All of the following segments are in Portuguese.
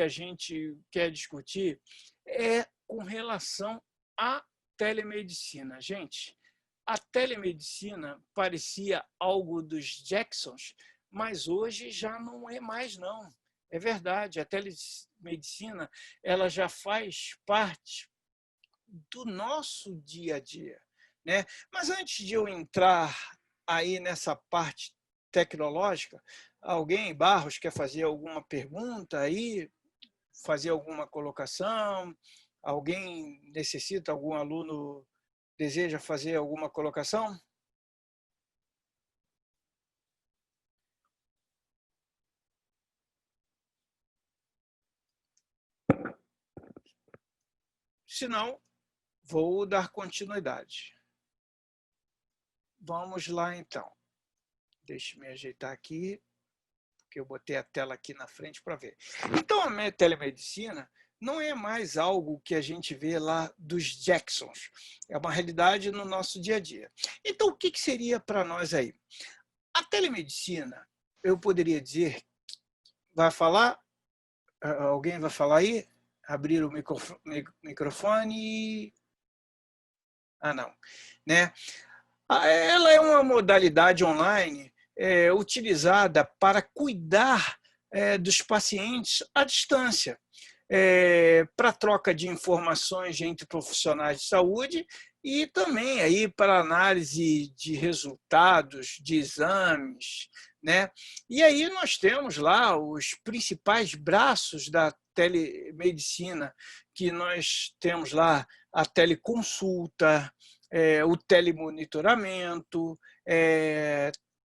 a gente quer discutir é com relação à telemedicina. Gente, a telemedicina parecia algo dos Jacksons, mas hoje já não é mais, não. É verdade, a telemedicina ela já faz parte do nosso dia a dia, né? Mas antes de eu entrar aí nessa parte tecnológica, alguém, Barros, quer fazer alguma pergunta aí, fazer alguma colocação? Alguém necessita, algum aluno deseja fazer alguma colocação? Se não, vou dar continuidade. Vamos lá, então. Deixa eu me ajeitar aqui, porque eu botei a tela aqui na frente para ver. Então, a telemedicina não é mais algo que a gente vê lá dos Jacksons. É uma realidade no nosso dia a dia. Então, o que seria para nós aí? A telemedicina, eu poderia dizer, vai falar? Alguém vai falar aí? Abrir o microfone? Ah, não. Né? Ela é uma modalidade online utilizada para cuidar dos pacientes à distância, para troca de informações entre profissionais de saúde e também aí para análise de resultados de exames, né? E aí nós temos lá os principais braços da telemedicina, que nós temos lá a teleconsulta, o telemonitoramento,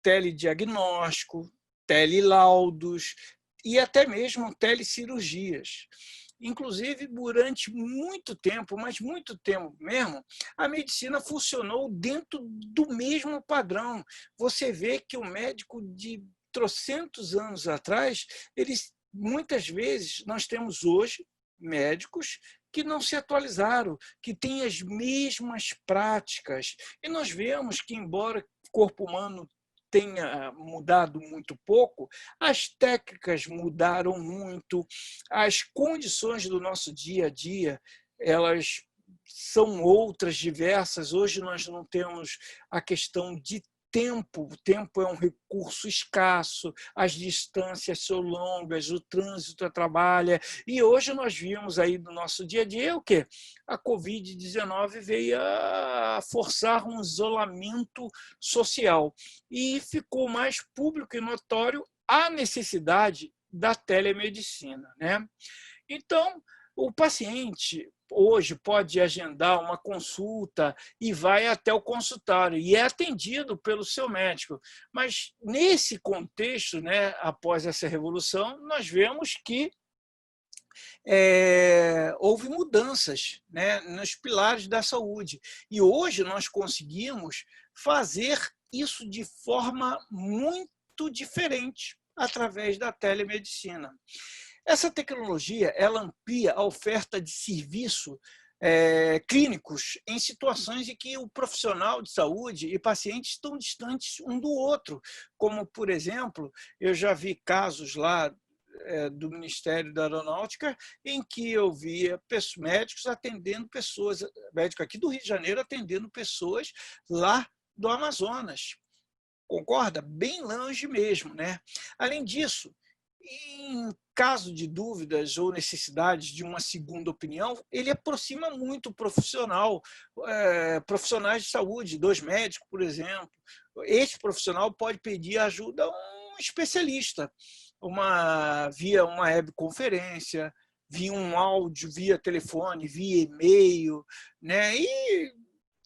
telediagnóstico, telelaudos e até mesmo telecirurgias. Inclusive, durante muito tempo, mas muito tempo mesmo, a medicina funcionou dentro do mesmo padrão. Você vê que o médico de trocentos anos atrás, eles muitas vezes nós temos hoje médicos que não se atualizaram, que têm as mesmas práticas. E nós vemos que, embora o corpo humano tenha mudado muito pouco, as técnicas mudaram muito, as condições do nosso dia a dia, elas são outras, diversas. Hoje nós não temos a questão de tempo, o tempo é um recurso escasso, as distâncias são longas, o trânsito atrapalha, e hoje nós vimos aí no nosso dia a dia o quê? A Covid-19 veio a forçar um isolamento social e ficou mais público e notório a necessidade da telemedicina, né? Então, o paciente hoje pode agendar uma consulta e vai até o consultório e é atendido pelo seu médico. Mas, nesse contexto, né, após essa revolução, nós vemos que houve mudanças, né, nos pilares da saúde. E hoje nós conseguimos fazer isso de forma muito diferente através da telemedicina. Essa tecnologia ela amplia a oferta de serviço clínicos em situações em que o profissional de saúde e pacientes estão distantes um do outro, como, por exemplo, eu já vi casos lá do Ministério da Aeronáutica, em que eu via médicos atendendo pessoas, médico aqui do Rio de Janeiro atendendo pessoas lá do Amazonas. Concorda? Bem longe mesmo, né? Além disso, em caso de dúvidas ou necessidade de uma segunda opinião, ele aproxima muito o profissional, profissionais de saúde, dois médicos, por exemplo. Este profissional pode pedir ajuda a um especialista, via uma webconferência, via um áudio, via telefone, via e-mail, né? E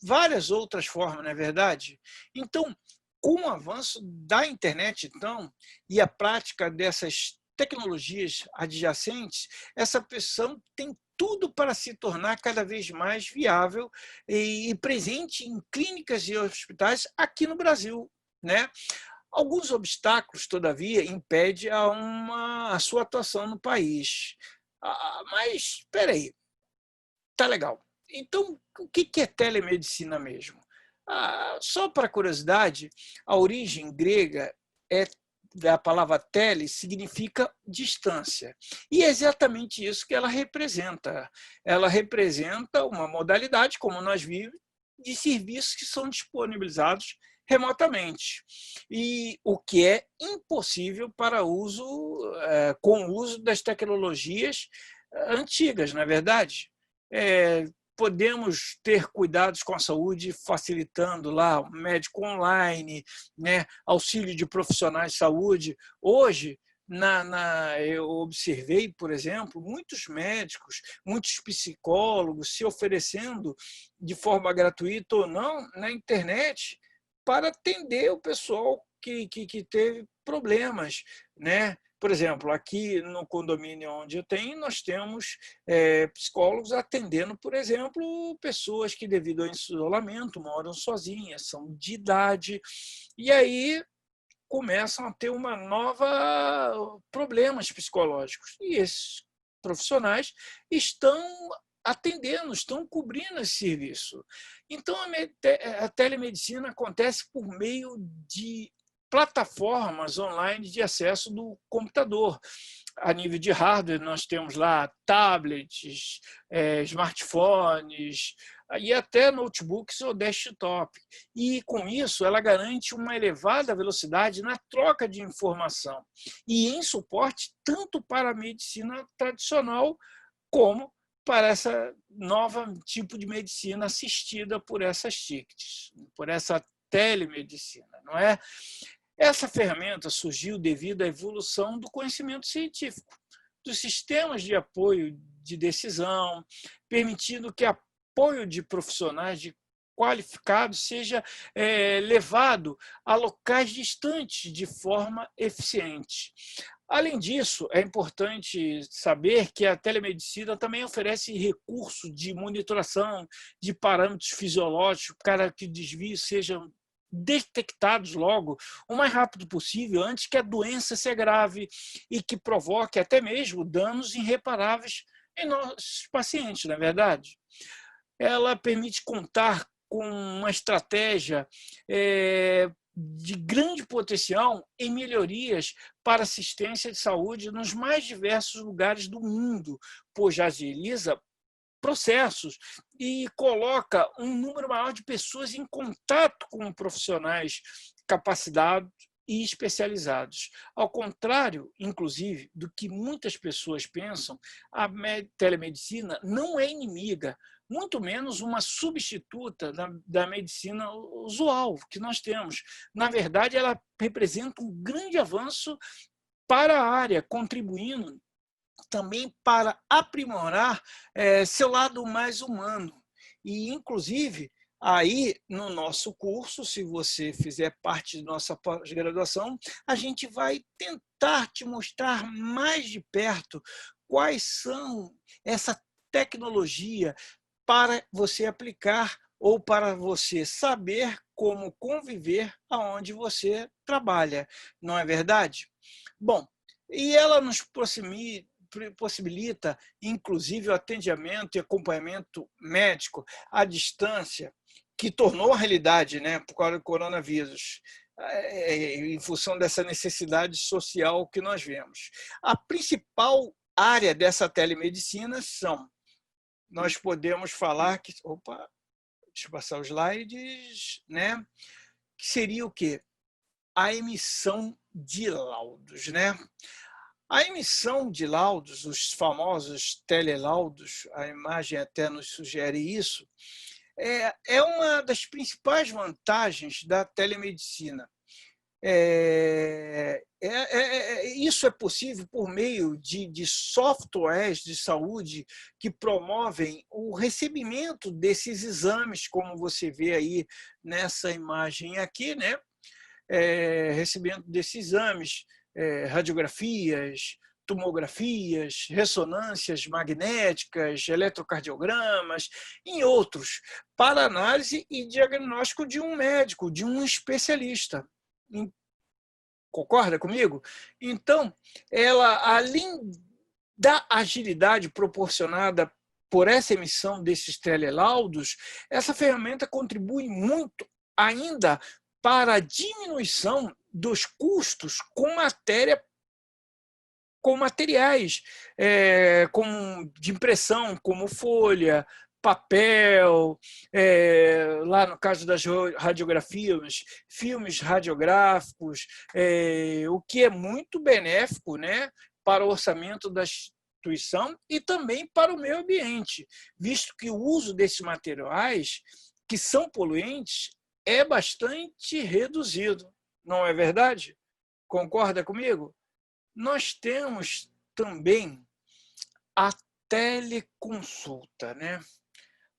várias outras formas, não é verdade? Então, com o avanço da internet, então, e a prática dessas tecnologias adjacentes, essa pessoa tem tudo para se tornar cada vez mais viável e presente em clínicas e hospitais aqui no Brasil, né? Alguns obstáculos, todavia, impedem a sua atuação no país. Mas, espera aí, tá legal. Então, o que é telemedicina mesmo? Só para curiosidade, a origem grega é da palavra tele significa distância. E é exatamente isso que ela representa. Ela representa uma modalidade, como nós vimos, de serviços que são disponibilizados remotamente. E o que é impossível para uso com o uso das tecnologias antigas, não é verdade? Podemos ter cuidados com a saúde facilitando lá o médico online, né, auxílio de profissionais de saúde. Hoje, eu observei, por exemplo, muitos médicos, muitos psicólogos se oferecendo de forma gratuita ou não na internet para atender o pessoal que teve problemas, né? Por exemplo, aqui no condomínio onde eu tenho, nós temos psicólogos atendendo, por exemplo, pessoas que, devido ao isolamento, moram sozinhas, são de idade, e aí começam a ter uma nova problemas psicológicos. E esses profissionais estão atendendo, estão cobrindo esse serviço. Então, a telemedicina acontece por meio de plataformas online de acesso do computador. A nível de hardware, nós temos lá tablets, smartphones e até notebooks ou desktop. E, com isso, ela garante uma elevada velocidade na troca de informação e em suporte tanto para a medicina tradicional como para essa nova tipo de medicina assistida por essas TICs, por essa telemedicina, não é? Essa ferramenta surgiu devido à evolução do conhecimento científico, dos sistemas de apoio de decisão, permitindo que apoio de profissionais qualificados seja levado a locais distantes de forma eficiente. Além disso, é importante saber que a telemedicina também oferece recursos de monitoração de parâmetros fisiológicos para que desvios sejam detectados logo, o mais rápido possível, antes que a doença se agrave e que provoque até mesmo danos irreparáveis em nossos pacientes, não é verdade? Ela permite contar com uma estratégia de grande potencial em melhorias para assistência de saúde nos mais diversos lugares do mundo, pois agiliza processos e coloca um número maior de pessoas em contato com profissionais capacitados e especializados. Ao contrário, inclusive, do que muitas pessoas pensam, a telemedicina não é inimiga, muito menos uma substituta da medicina usual que nós temos. Na verdade, ela representa um grande avanço para a área, contribuindo também para aprimorar seu lado mais humano. E, inclusive, aí no nosso curso, se você fizer parte de nossa pós-graduação, a gente vai tentar te mostrar mais de perto quais são essa tecnologia para você aplicar ou para você saber como conviver aonde você trabalha, não é verdade? Bom, e ela nos possibilita, inclusive, o atendimento e acompanhamento médico à distância, que tornou a realidade, né, por causa do coronavírus, em função dessa necessidade social que nós vemos. A principal área dessa telemedicina nós podemos falar que, deixa eu passar os slides, né, que seria o quê? A emissão de laudos, né? A emissão de laudos, os famosos telelaudos, a imagem até nos sugere isso, é uma das principais vantagens da telemedicina. Isso é possível por meio de softwares de saúde que promovem o recebimento desses exames, como você vê aí nessa imagem aqui, né? Recebimento desses exames, radiografias, tomografias, ressonâncias magnéticas, eletrocardiogramas, e outros, para análise e diagnóstico de um médico, de um especialista. Concorda comigo? Então, ela, além da agilidade proporcionada por essa emissão desses telelaudos, essa ferramenta contribui muito ainda para a diminuição dos custos com materiais como de impressão, como folha, papel, lá no caso das radiografias, filmes radiográficos, o que é muito benéfico, né, para o orçamento da instituição e também para o meio ambiente, visto que o uso desses materiais, que são poluentes, é bastante reduzido. Não é verdade? Concorda comigo? Nós temos também a teleconsulta, né?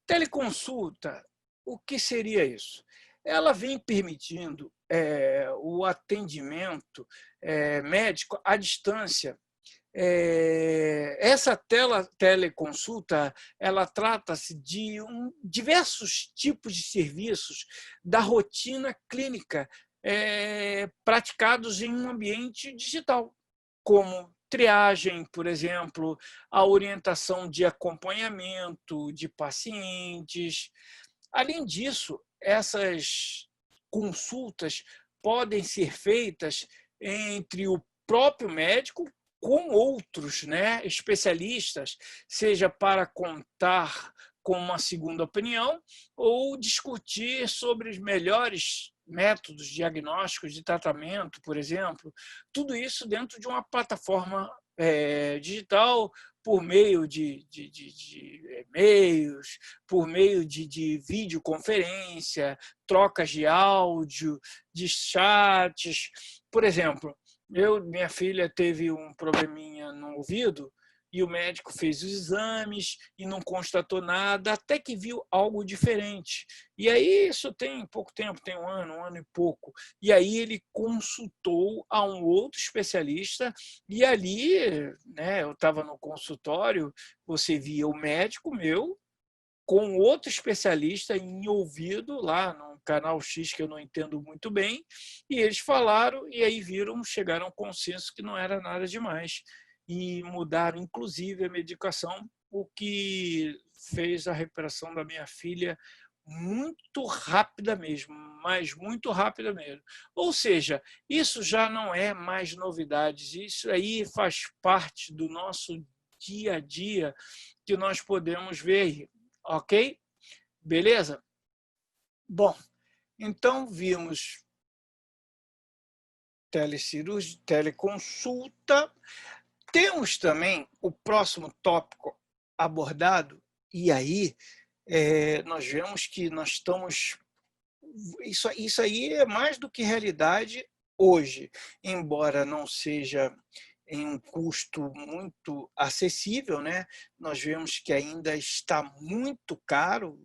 Teleconsulta, o que seria isso? Ela vem permitindo o atendimento médico à distância. Essa teleconsulta, ela trata-se de diversos tipos de serviços da rotina clínica praticados em um ambiente digital, como triagem, por exemplo, a orientação de acompanhamento de pacientes. Além disso, essas consultas podem ser feitas entre o próprio médico com outros, né, especialistas, seja para contar com uma segunda opinião ou discutir sobre os melhores métodos diagnósticos de tratamento, por exemplo. Tudo isso dentro de uma plataforma digital, por meio de e-mails, por meio de videoconferência, trocas de áudio, de chats. Por exemplo, minha filha teve um probleminha no ouvido e o médico fez os exames e não constatou nada, até que viu algo diferente. E aí, isso tem pouco tempo, tem um ano e pouco. E aí ele consultou a um outro especialista e ali, né, eu estava no consultório, você via o médico meu com outro especialista em ouvido, lá no canal X, que eu não entendo muito bem, e eles falaram, e aí chegaram a um consenso que não era nada demais, e mudaram, inclusive, a medicação, o que fez a recuperação da minha filha muito rápida mesmo, mas muito rápida mesmo. Ou seja, isso já não é mais novidades, isso aí faz parte do nosso dia a dia que nós podemos ver. Ok? Beleza? Bom, então vimos teleconsulta. Temos também o próximo tópico abordado, e aí nós vemos que nós estamos. Isso aí é mais do que realidade hoje, embora não seja em um custo muito acessível, né? Nós vemos que ainda está muito caro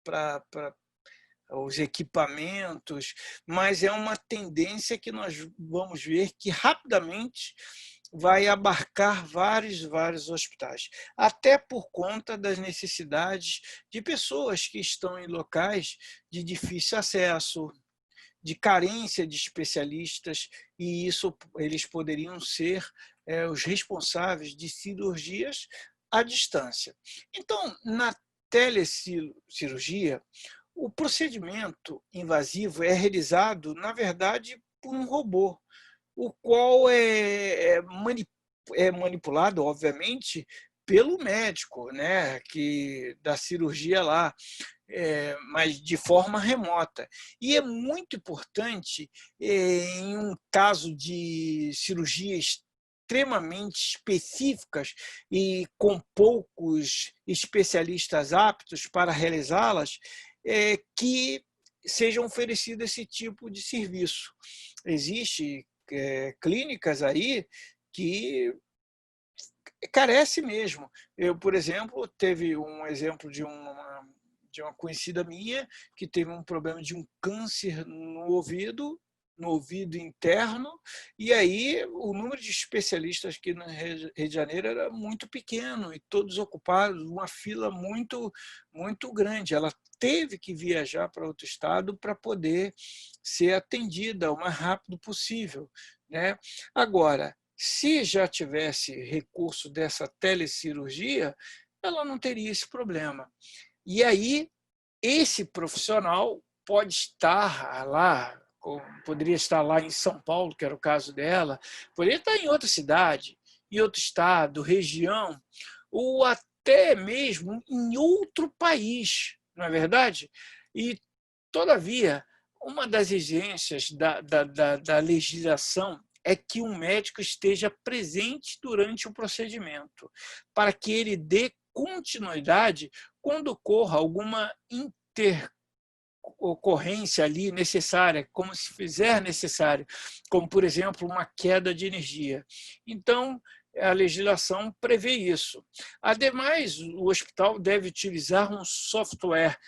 para os equipamentos, mas é uma tendência que nós vamos ver que rapidamente vai abarcar vários hospitais, até por conta das necessidades de pessoas que estão em locais de difícil acesso, de carência de especialistas, e isso eles poderiam ser os responsáveis de cirurgias à distância. Então, na telecirurgia, o procedimento invasivo é realizado, na verdade, por um robô, o qual é manipulado, obviamente, pelo médico, né, da cirurgia lá, mas de forma remota. E é muito importante, em um caso de cirurgia extremamente específicas e com poucos especialistas aptos para realizá-las, que sejam oferecido esse tipo de serviço. Existem clínicas aí que carece mesmo. Eu, por exemplo, teve um exemplo de uma conhecida minha que teve um problema de um câncer no ouvido interno, e aí o número de especialistas aqui no Rio de Janeiro era muito pequeno e todos ocupados, uma fila muito grande. Ela teve que viajar para outro estado para poder ser atendida o mais rápido possível, né? Agora, se já tivesse recurso dessa telecirurgia, ela não teria esse problema. E aí, esse profissional pode estar lá poderia estar lá em São Paulo, que era o caso dela, poderia estar em outra cidade, em outro estado, região, ou até mesmo em outro país, não é verdade? E, todavia, uma das exigências da legislação é que um médico esteja presente durante o procedimento, para que ele dê continuidade quando ocorra alguma ocorrência ali necessária, como se fizer necessário, como, por exemplo, uma queda de energia. Então, a legislação prevê isso. Ademais, o hospital deve utilizar um software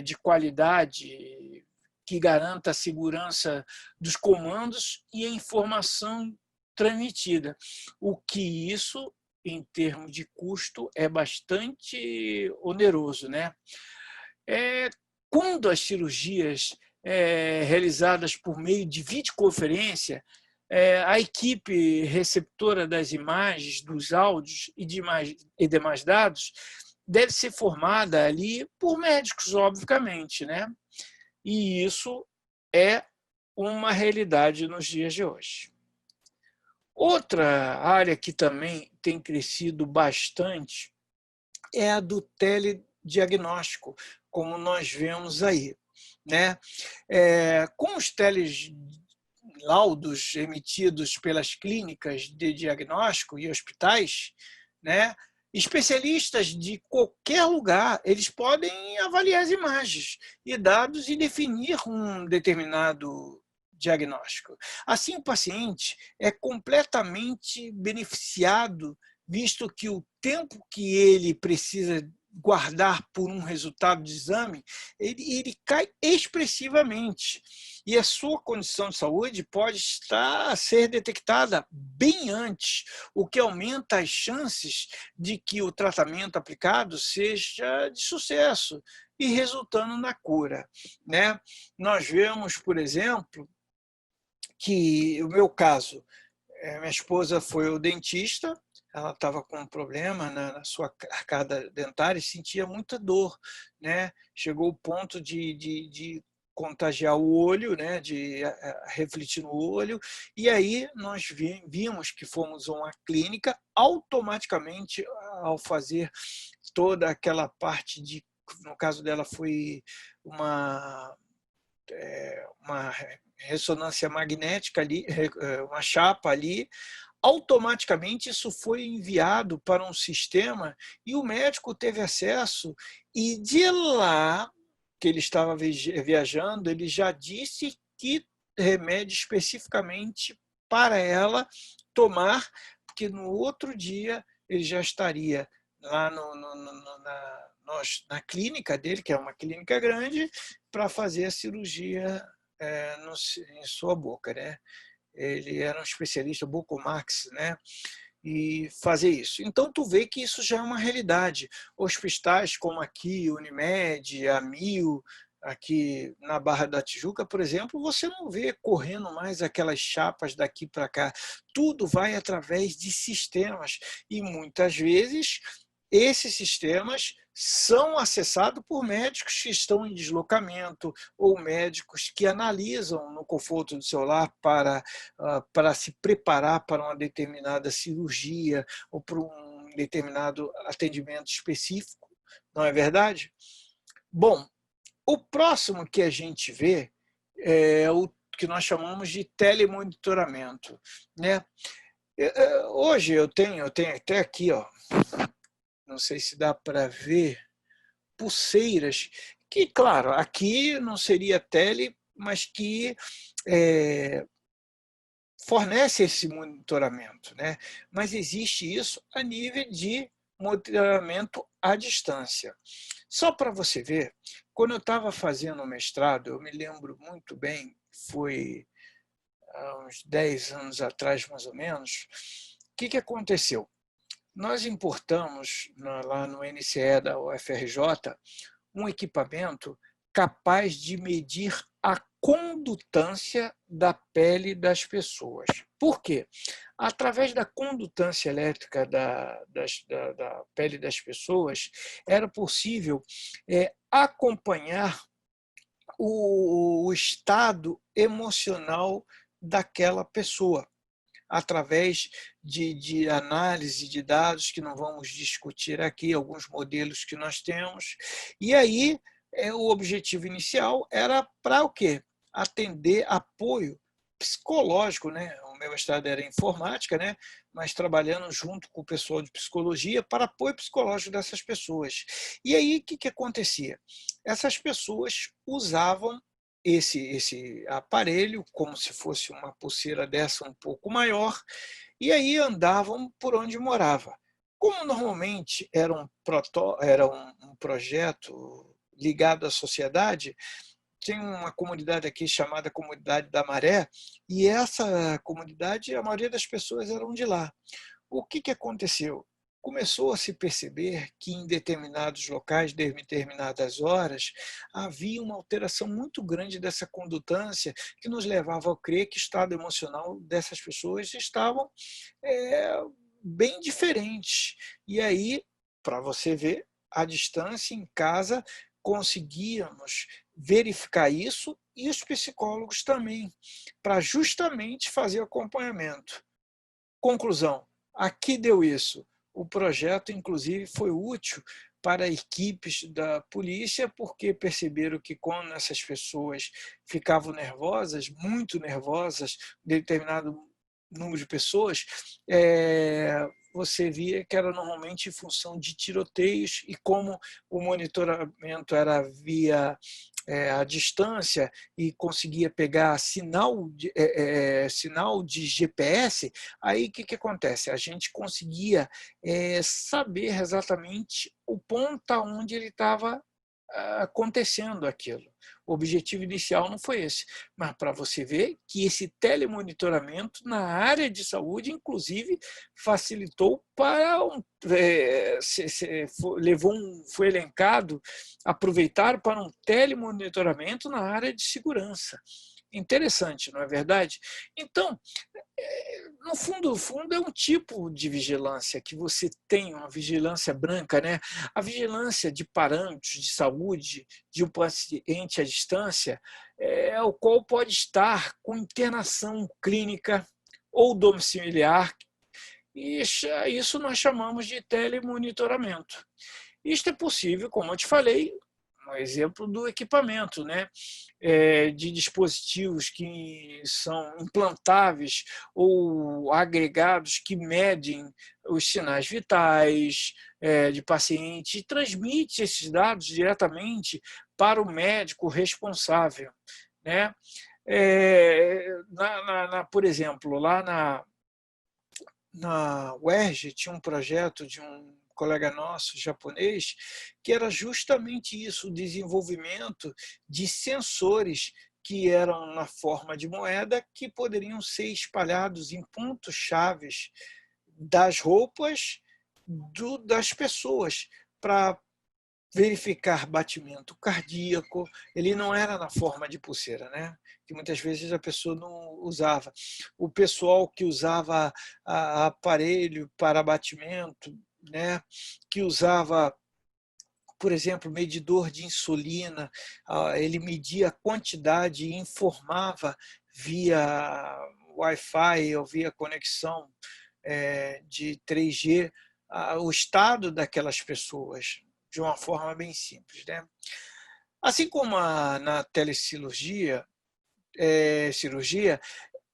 de qualidade que garanta a segurança dos comandos e a informação transmitida, o que isso, em termos de custo, é bastante oneroso, né? Quando as cirurgias realizadas por meio de videoconferência, a equipe receptora das imagens, dos áudios e demais dados deve ser formada ali por médicos, obviamente, né? E isso é uma realidade nos dias de hoje. Outra área que também tem crescido bastante é a do telediagnóstico, como nós vemos aí, né? Com os telelaudos emitidos pelas clínicas de diagnóstico e hospitais, né? Especialistas de qualquer lugar, eles podem avaliar as imagens e dados e definir um determinado diagnóstico. Assim, o paciente é completamente beneficiado, visto que o tempo que ele precisa guardar por um resultado de exame, ele cai expressivamente. E a sua condição de saúde pode estar a ser detectada bem antes, o que aumenta as chances de que o tratamento aplicado seja de sucesso e resultando na cura, né? Nós vemos, por exemplo, que o meu caso, minha esposa foi ao dentista, ela estava com um problema na sua arcada dentária e sentia muita dor, né? Chegou ao ponto de contagiar o olho, né? De refletir no olho, e aí nós vimos que fomos a uma clínica, automaticamente, ao fazer toda aquela parte de, no caso dela foi uma ressonância magnética ali, uma chapa ali, automaticamente isso foi enviado para um sistema e o médico teve acesso, e de lá que ele estava viajando, ele já disse que remédio especificamente para ela tomar, porque no outro dia ele já estaria lá na clínica dele, que é uma clínica grande, para fazer a cirurgia em sua boca, né? Ele era um especialista, Bucomax, né? E fazer isso. Então, tu vê que isso já é uma realidade. Hospitais como aqui, Unimed, Amil, aqui na Barra da Tijuca, por exemplo, você não vê correndo mais aquelas chapas daqui para cá. Tudo vai através de sistemas. E muitas vezes esses sistemas são acessados por médicos que estão em deslocamento ou médicos que analisam no conforto do seu lar para se preparar para uma determinada cirurgia ou para um determinado atendimento específico, não é verdade? Bom, o próximo que a gente vê é o que nós chamamos de telemonitoramento, né? Hoje eu tenho até aqui, ó, não sei se dá para ver, pulseiras, que, claro, aqui não seria tele, mas que fornece esse monitoramento, né? Mas existe isso a nível de monitoramento à distância. Só para você ver, quando eu estava fazendo o mestrado, eu me lembro muito bem, foi há uns 10 anos atrás, mais ou menos, o que aconteceu? Nós importamos lá no NCE da UFRJ um equipamento capaz de medir a condutância da pele das pessoas. Por quê? Através da condutância elétrica da pele das pessoas, era possível acompanhar o estado emocional daquela pessoa, através de análise de dados, que não vamos discutir aqui, alguns modelos que nós temos. E aí, o objetivo inicial era para o quê? Atender apoio psicológico, né? O meu mestrado era em informática, né? Mas trabalhando junto com o pessoal de psicologia para apoio psicológico dessas pessoas. E aí, o que, que acontecia? Essas pessoas usavam esse aparelho como se fosse uma pulseira dessa um pouco maior, e aí andavam por onde morava. Como normalmente era um projeto ligado à sociedade, tem uma comunidade aqui chamada Comunidade da Maré, e essa comunidade, a maioria das pessoas eram de lá. O que, que aconteceu? Começou a se perceber que em determinados locais, determinadas horas, havia uma alteração muito grande dessa condutância que nos levava a crer que o estado emocional dessas pessoas estavam é, bem diferentes. E aí, para você ver, à distância, em casa, conseguíamos verificar isso e os psicólogos também, para justamente fazer acompanhamento. Conclusão, aqui deu isso. O projeto, inclusive, foi útil para equipes da polícia, porque perceberam que quando essas pessoas ficavam nervosas, muito nervosas, determinado número de pessoas, você via que era normalmente em função de tiroteios, e como o monitoramento era via a distância e conseguia pegar sinal de GPS, aí o que, que acontece? A gente conseguia saber exatamente o ponto onde ele estava acontecendo aquilo. O objetivo inicial não foi esse, mas para você ver que esse telemonitoramento na área de saúde, inclusive, facilitou para foi elencado, aproveitar para um telemonitoramento na área de segurança. Interessante, não é verdade? Então, no fundo, é um tipo de vigilância que você tem, uma vigilância branca, né? A vigilância de parâmetros de saúde de um paciente à distância, o qual pode estar com internação clínica ou domiciliar, e isso nós chamamos de telemonitoramento. Isto é possível, como eu te falei, um exemplo do equipamento, né? De dispositivos que são implantáveis ou agregados que medem os sinais vitais de paciente e transmite esses dados diretamente para o médico responsável, né? Por exemplo, lá na UERJ tinha um projeto de um colega nosso japonês, que era justamente isso, o desenvolvimento de sensores que eram na forma de moeda, que poderiam ser espalhados em pontos chaves das roupas das pessoas, para verificar batimento cardíaco. Ele não era na forma de pulseira, né? Que muitas vezes a pessoa não usava. O pessoal que usava aparelho para batimento, né? Que usava, por exemplo, medidor de insulina, ele media a quantidade e informava via Wi-Fi ou via conexão de 3G o estado daquelas pessoas, de uma forma bem simples, né? Assim como na telecirurgia, cirurgia,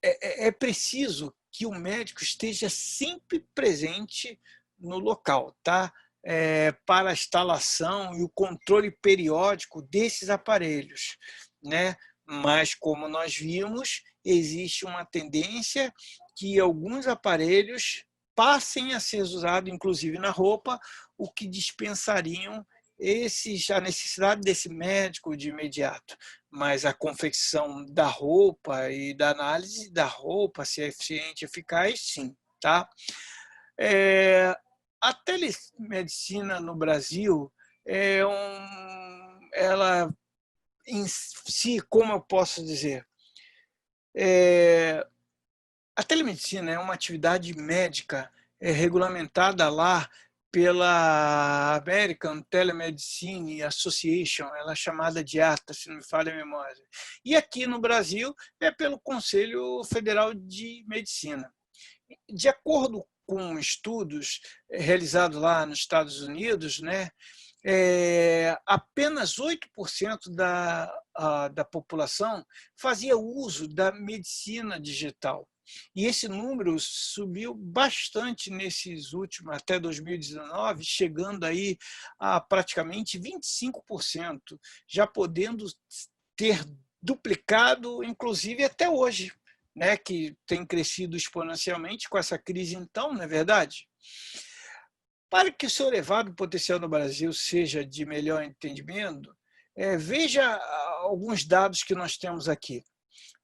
é preciso que o médico esteja sempre presente no local, tá? Para a instalação e o controle periódico desses aparelhos, né? Mas, como nós vimos, existe uma tendência que alguns aparelhos passem a ser usados, inclusive na roupa, o que dispensariam a necessidade desse médico de imediato. Mas a confecção da roupa e da análise da roupa, se é eficiente e eficaz, sim. Tá? A telemedicina no Brasil, ela em si, como eu posso dizer, a telemedicina é uma atividade médica regulamentada lá pela American Telemedicine Association, ela é chamada de ATA, se não me falha a memória. E aqui no Brasil é pelo Conselho Federal de Medicina. De acordo com estudos realizados lá nos Estados Unidos, né, apenas 8% da população fazia uso da medicina digital. E esse número subiu bastante nesses últimos, até 2019, chegando aí a praticamente 25%, já podendo ter duplicado, inclusive, até hoje, né, que tem crescido exponencialmente com essa crise, então, não é verdade? Para que o seu elevado potencial no Brasil seja de melhor entendimento, veja alguns dados que nós temos aqui.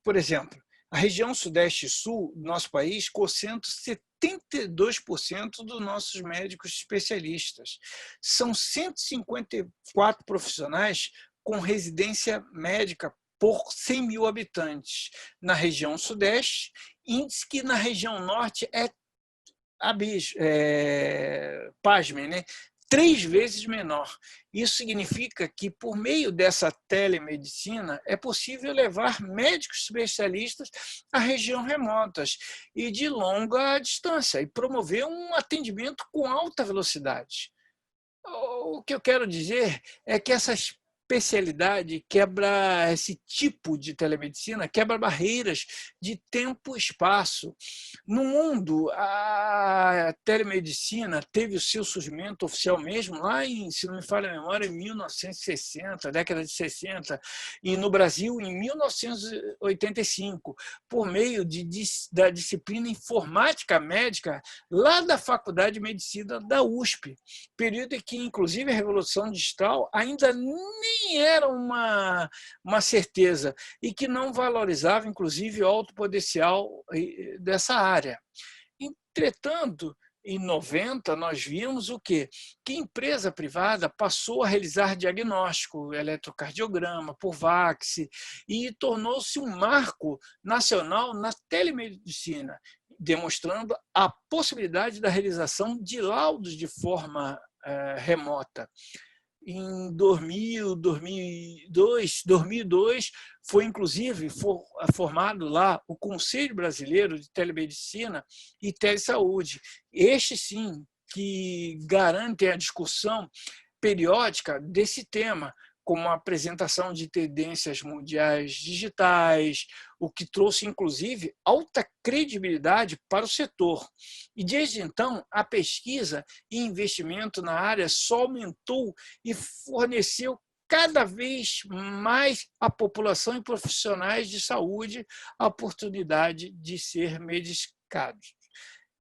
Por exemplo, a região Sudeste e Sul do nosso país concentra 72% dos nossos médicos especialistas. São 154 profissionais com residência médica por 100 mil habitantes na região Sudeste, índice que na região Norte pasmem, né? 3 vezes menor. Isso significa que, por meio dessa telemedicina, é possível levar médicos especialistas a regiões remotas e de longa distância e promover um atendimento com alta velocidade. O que eu quero dizer é que essa especialidade quebra esse tipo de telemedicina, quebra barreiras de tempo e espaço. No mundo, a telemedicina teve o seu surgimento oficial mesmo lá em, se não me falha a memória, em 1960, década de 60, e no Brasil em 1985, por meio da disciplina informática médica lá da Faculdade de Medicina da USP, período em que, inclusive, a Revolução Digital ainda nem era uma certeza e que não valorizava, inclusive, o alto potencial dessa área. Entretanto, em 90, nós vimos o quê? Que empresa privada passou a realizar diagnóstico, eletrocardiograma, por VAX, e tornou-se um marco nacional na telemedicina, demonstrando a possibilidade da realização de laudos de forma remota. Em 2002 foi inclusive formado lá o Conselho Brasileiro de Telemedicina e Telesaúde. Este sim que garante a discussão periódica desse tema, como a apresentação de tendências mundiais digitais, o que trouxe, inclusive, alta credibilidade para o setor. E, desde então, a pesquisa e investimento na área só aumentou e forneceu cada vez mais à população e profissionais de saúde a oportunidade de ser medicados.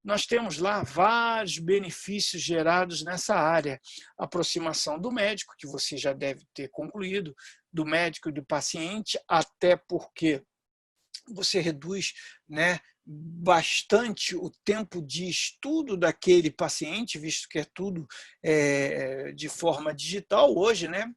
Nós temos lá vários benefícios gerados nessa área. Aproximação do médico, que você já deve ter concluído, do médico e do paciente, até porque você reduz, né, bastante o tempo de estudo daquele paciente, visto que é tudo de forma digital hoje, né?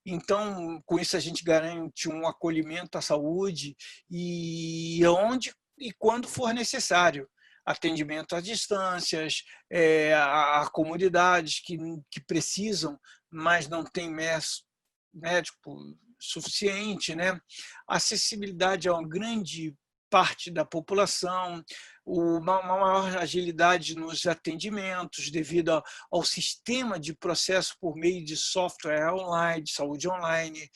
Então, com isso a gente garante um acolhimento à saúde e onde e quando for necessário. Atendimento às distâncias, a comunidades que precisam, mas não tem médico suficiente, né? Acessibilidade a uma grande parte da população, uma maior agilidade nos atendimentos devido ao sistema de processo por meio de software online, de saúde online.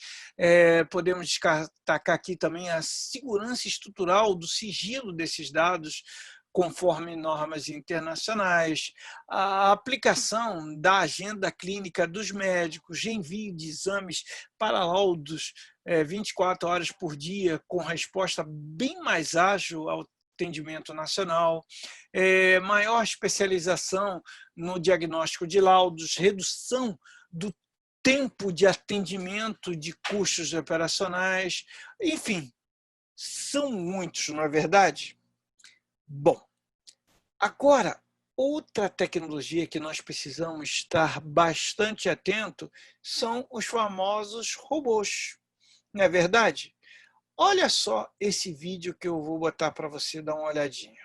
Podemos destacar aqui também a segurança estrutural do sigilo desses dados, conforme normas internacionais, a aplicação da agenda clínica dos médicos, envio de exames para laudos 24 horas por dia, com resposta bem mais ágil ao atendimento nacional, maior especialização no diagnóstico de laudos, redução do tempo de atendimento de custos operacionais, enfim, são muitos, não é verdade? Bom, agora, outra tecnologia que nós precisamos estar bastante atento são os famosos robôs, não é verdade? Olha só esse vídeo que eu vou botar para você dar uma olhadinha.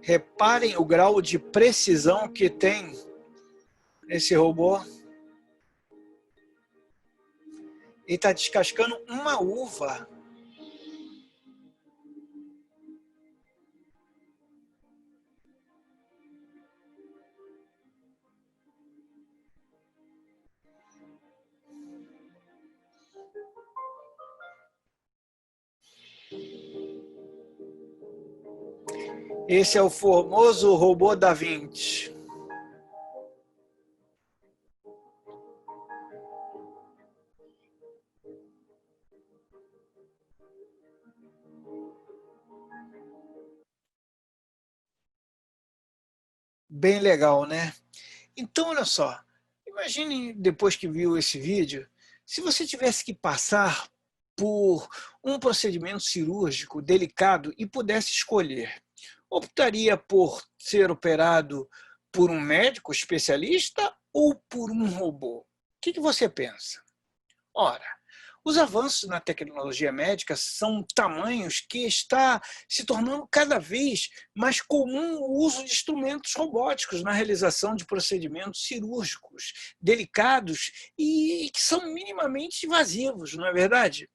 Reparem o grau de precisão que tem esse robô. Ele está descascando uma uva. Esse é o famoso robô Da Vinci. Bem legal, né? Então, olha só. Imagine, depois que viu esse vídeo, se você tivesse que passar por um procedimento cirúrgico delicado e pudesse escolher, optaria por ser operado por um médico especialista ou por um robô? O que você pensa? Ora, os avanços na tecnologia médica são tamanhos que está se tornando cada vez mais comum o uso de instrumentos robóticos na realização de procedimentos cirúrgicos delicados e que são minimamente invasivos, não é verdade?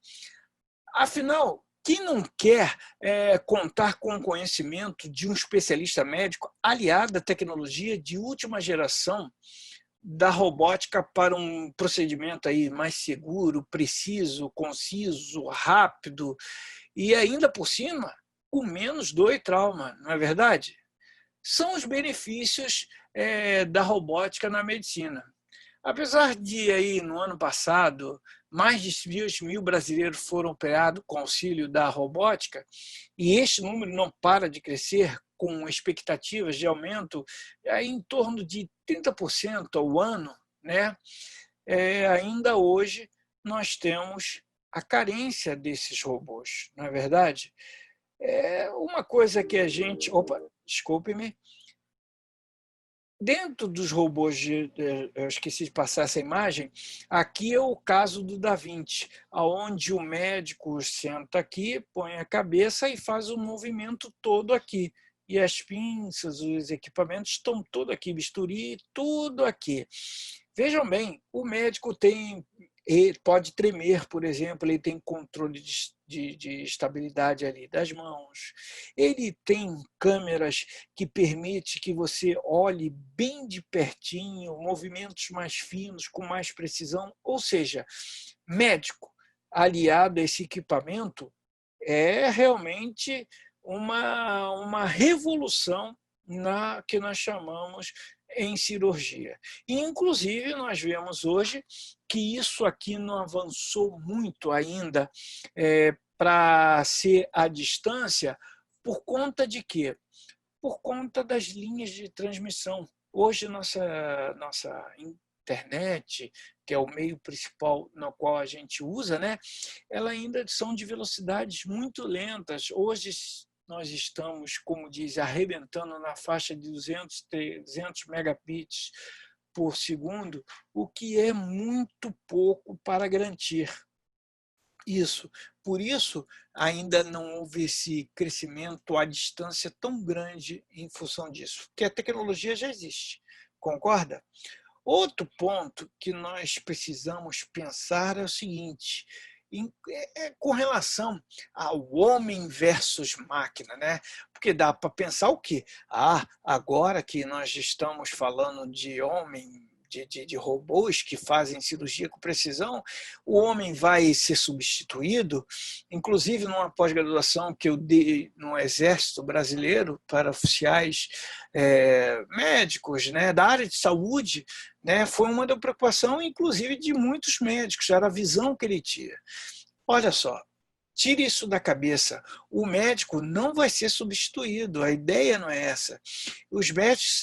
Afinal, quem não quer contar com o conhecimento de um especialista médico aliado à tecnologia de última geração da robótica para um procedimento aí mais seguro, preciso, conciso, rápido e ainda por cima com menos dor e trauma, não é verdade? São os benefícios da robótica na medicina. Apesar de aí no ano passado mais de 2 mil brasileiros foram operados com auxílio da robótica, e este número não para de crescer com expectativas de aumento em torno de 30% ao ano, né? Ainda hoje nós temos a carência desses robôs, não é verdade? Uma coisa que a gente... Opa, desculpe-me. Dentro dos robôs, eu esqueci de passar essa imagem, aqui é o caso do Da Vinci, onde o médico senta aqui, põe a cabeça e faz o movimento todo aqui. E as pinças, os equipamentos estão tudo aqui, bisturi, tudo aqui. Vejam bem, o médico pode tremer, por exemplo, ele tem controle de estabilidade ali das mãos, ele tem câmeras que permitem que você olhe bem de pertinho, movimentos mais finos, com mais precisão, ou seja, médico aliado a esse equipamento é realmente uma revolução na que nós chamamos em cirurgia. E, inclusive, nós vemos hoje que isso aqui não avançou muito ainda para ser à distância, por conta de quê? Por conta das linhas de transmissão. Hoje, nossa internet, que é o meio principal no qual a gente usa, né, ela ainda são de velocidades muito lentas. Hoje, nós estamos, como diz, arrebentando na faixa de 300 megabits por segundo, o que é muito pouco para garantir isso. Por isso, ainda não houve esse crescimento à distância tão grande em função disso, porque a tecnologia já existe, concorda? Outro ponto que nós precisamos pensar é o seguinte, com relação ao homem versus máquina, né? Porque dá para pensar o quê? Agora que nós estamos falando de homem, de robôs que fazem cirurgia com precisão, o homem vai ser substituído. Inclusive, numa pós-graduação que eu dei no Exército Brasileiro para oficiais médicos, né, da área de saúde, né, foi uma da preocupação, inclusive, de muitos médicos, era a visão que ele tinha. Olha só, tire isso da cabeça, o médico não vai ser substituído, a ideia não é essa. Os médicos,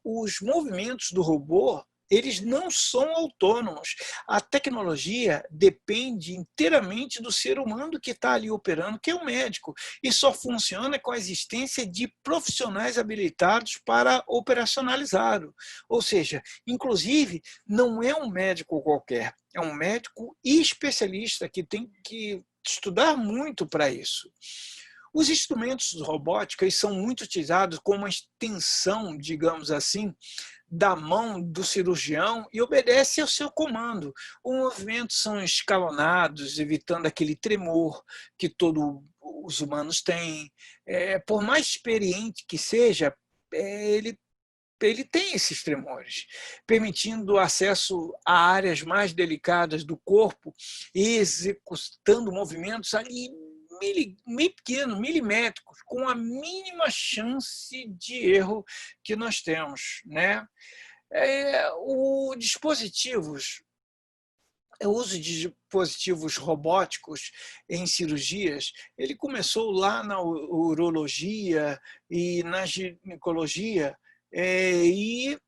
os movimentos do robô, eles não são autônomos. A tecnologia depende inteiramente do ser humano que está ali operando, que é o médico, e só funciona com a existência de profissionais habilitados para operacionalizá-lo. Ou seja, inclusive, não é um médico qualquer, é um médico especialista que tem que estudar muito para isso. Os instrumentos de robótica são muito utilizados como uma extensão, digamos assim, da mão do cirurgião e obedece ao seu comando. Os movimentos são escalonados, evitando aquele tremor que todos os humanos têm. Por mais experiente que seja, ele tem esses tremores, permitindo acesso a áreas mais delicadas do corpo e executando movimentos ali pequenos, milimétricos, com a mínima chance de erro que nós temos, né? O uso de dispositivos robóticos em cirurgias, ele começou lá na urologia e na ginecologia, e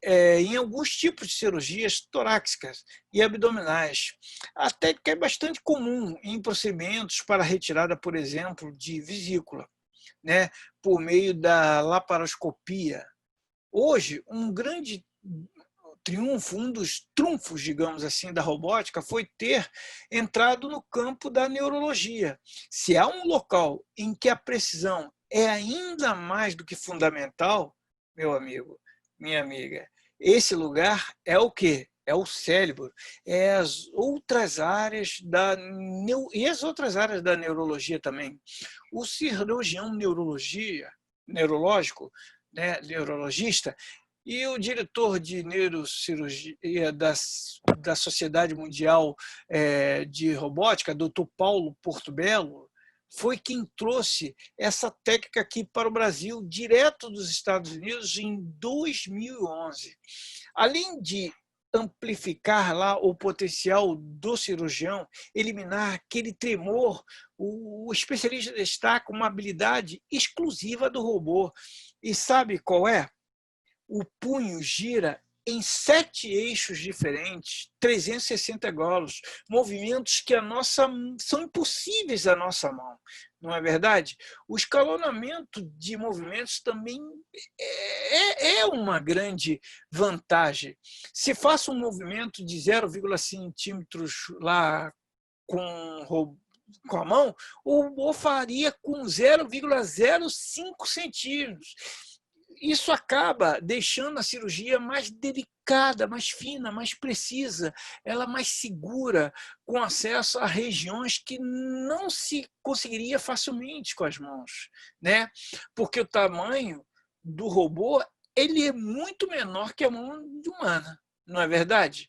em alguns tipos de cirurgias torácicas e abdominais. A técnica é bastante comum em procedimentos para retirada, por exemplo, de vesícula, né, por meio da laparoscopia. Hoje, um grande triunfo, um dos trunfos, digamos assim, da robótica foi ter entrado no campo da neurologia. Se há um local em que a precisão é ainda mais do que fundamental, meu amigo, minha amiga, esse lugar é o quê? É o cérebro, as outras áreas e as outras áreas da neurologia também. O cirurgião neurológico, né, neurologista, e o diretor de neurocirurgia da Sociedade Mundial de Robótica, Dr. Paulo Portobello, foi quem trouxe essa técnica aqui para o Brasil, direto dos Estados Unidos, em 2011. Além de amplificar lá o potencial do cirurgião, eliminar aquele tremor, o especialista destaca uma habilidade exclusiva do robô. E sabe qual é? O punho gira em 7 eixos diferentes, 360 graus, movimentos que são impossíveis à nossa mão, não é verdade? O escalonamento de movimentos também é uma grande vantagem. Se faço um movimento de 0,5 centímetros lá com a mão, o robô faria com 0,05 centímetros. Isso acaba deixando a cirurgia mais delicada, mais fina, mais precisa, ela mais segura, com acesso a regiões que não se conseguiria facilmente com as mãos, né? Porque o tamanho do robô ele é muito menor que a mão humana, não é verdade?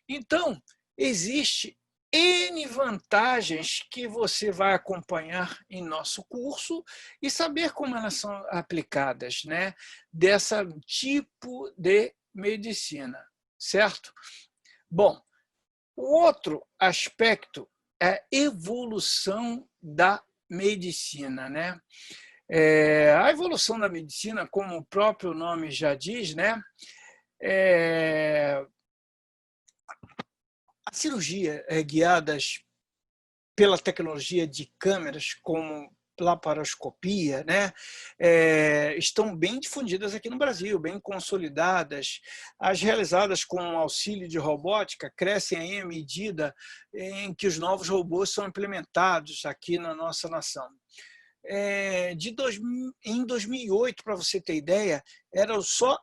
Então, existe N vantagens que você vai acompanhar em nosso curso e saber como elas são aplicadas, né, dessa tipo de medicina, certo? Bom, o outro aspecto é a evolução da medicina, né? A evolução da medicina, como o próprio nome já diz, né, a cirurgia guiadas pela tecnologia de câmeras, como laparoscopia, né, estão bem difundidas aqui no Brasil, bem consolidadas. As realizadas com auxílio de robótica crescem aí à medida em que os novos robôs são implementados aqui na nossa nação. Em 2008, para você ter ideia, eram só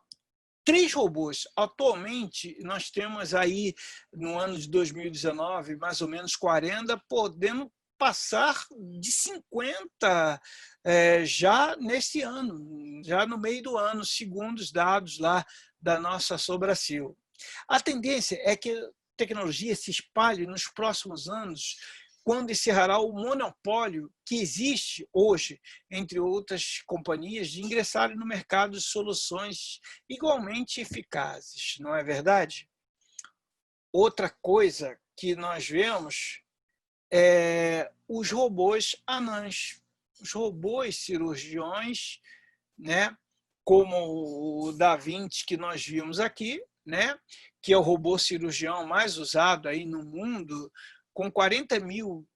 3 robôs. Atualmente, nós temos aí, no ano de 2019, mais ou menos 40, podendo passar de 50 já nesse ano, já no meio do ano, segundo os dados lá da nossa Sobracil. A tendência é que a tecnologia se espalhe nos próximos anos, quando encerrará o monopólio que existe hoje, entre outras companhias, de ingressarem no mercado de soluções igualmente eficazes, não é verdade? Outra coisa que nós vemos é os robôs anãs, os robôs cirurgiões, né, como o Da Vinci que nós vimos aqui, né, que é o robô cirurgião mais usado aí no mundo, com 40 mil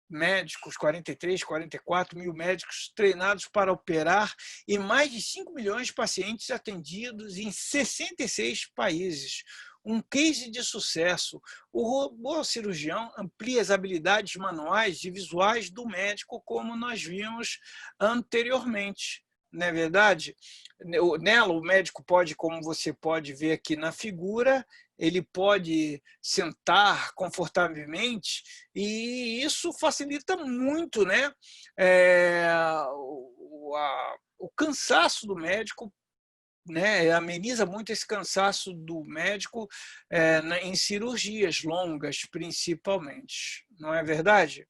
médicos, 43, 44 mil médicos treinados para operar e mais de 5 milhões de pacientes atendidos em 66 países. um case de sucesso. O robô cirurgião amplia as habilidades manuais e visuais do médico, como nós vimos anteriormente. Não é verdade? Nela, o médico pode, como você pode ver aqui na figura, ele pode sentar confortavelmente e isso facilita muito, né? O cansaço do médico, né, ameniza muito esse cansaço do médico em cirurgias longas, principalmente. Não é verdade?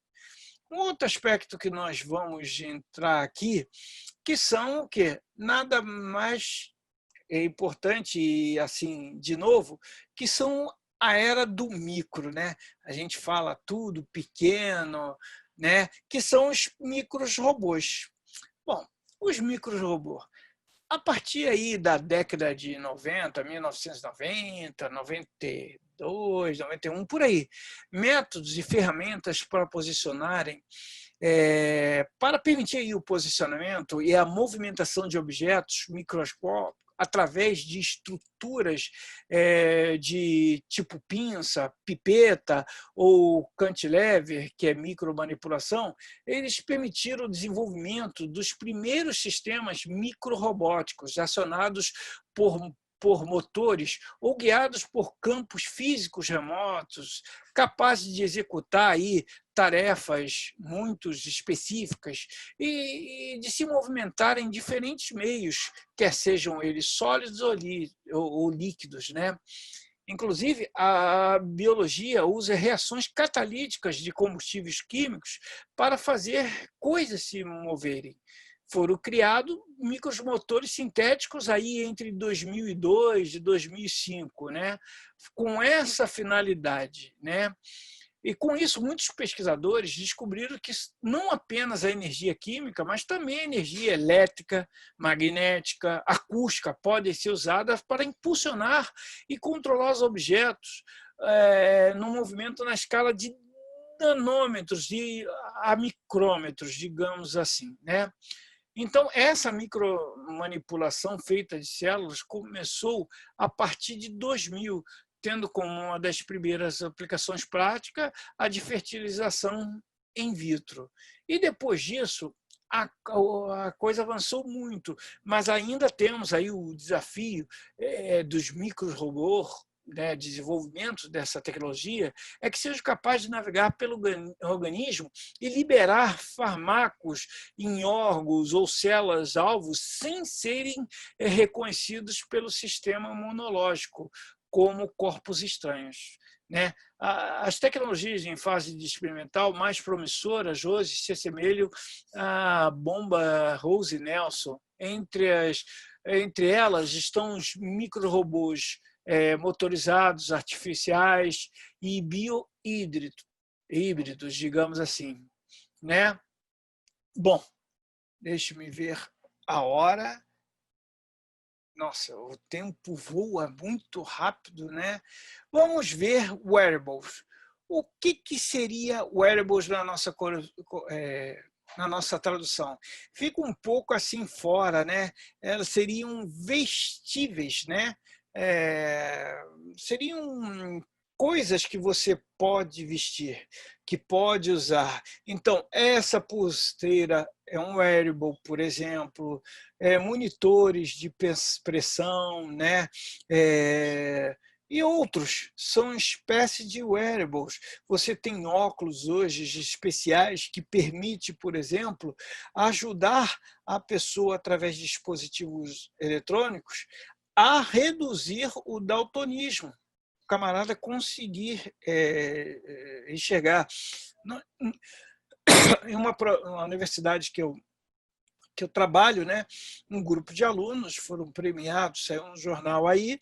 Um outro aspecto que nós vamos entrar aqui, que são o quê? Nada mais importante, e assim, de novo, que são a era do micro, né? A gente fala tudo pequeno, né? Que são os micros robôs. Bom, os micros robôs. A partir aí da década de 90, 1990, 92, 91, por aí, métodos e ferramentas para posicionarem, para permitir aí o posicionamento e a movimentação de objetos microscópicos através de estruturas de tipo pinça, pipeta ou cantilever, que é micromanipulação, eles permitiram o desenvolvimento dos primeiros sistemas microrobóticos acionados por motores ou guiados por campos físicos remotos, capazes de executar aí tarefas muito específicas e de se movimentar em diferentes meios, quer sejam eles sólidos ou líquidos, né? Inclusive, a biologia usa reações catalíticas de combustíveis químicos para fazer coisas se moverem. Foram criados micromotores sintéticos aí entre 2002 e 2005, né? Com essa finalidade, né? E com isso, muitos pesquisadores descobriram que não apenas a energia química, mas também a energia elétrica, magnética, acústica podem ser usadas para impulsionar e controlar os objetos no movimento na escala de nanômetros a micrômetros, digamos assim, né? Então, essa micromanipulação feita de células começou a partir de 2000, tendo como uma das primeiras aplicações práticas a de fertilização in vitro. E depois disso, a coisa avançou muito, mas ainda temos aí o desafio dos micro-robôs, né, desenvolvimento dessa tecnologia, é que seja capaz de navegar pelo organismo e liberar fármacos em órgãos ou células-alvos sem serem reconhecidos pelo sistema imunológico, como corpos estranhos, né? As tecnologias em fase de experimental mais promissoras hoje se assemelham à bomba Rose Nelson. Entre elas estão os micro-robôs motorizados, artificiais e híbridos, digamos assim, né? Bom, deixe-me ver a hora. Nossa, o tempo voa muito rápido, né? Vamos ver wearables. O que seria wearables na nossa tradução? Fica um pouco assim fora, né? Elas seriam vestíveis, né? Seriam coisas que você pode vestir, que pode usar. Então, essa pulseira é um wearable, por exemplo, monitores de pressão, né? E outros são espécies de wearables. Você tem óculos hoje especiais que permite, por exemplo, ajudar a pessoa, através de dispositivos eletrônicos, a reduzir o daltonismo. O camarada conseguir enxergar. Em uma universidade que eu trabalho, né, um grupo de alunos foram premiados, saiu um jornal aí,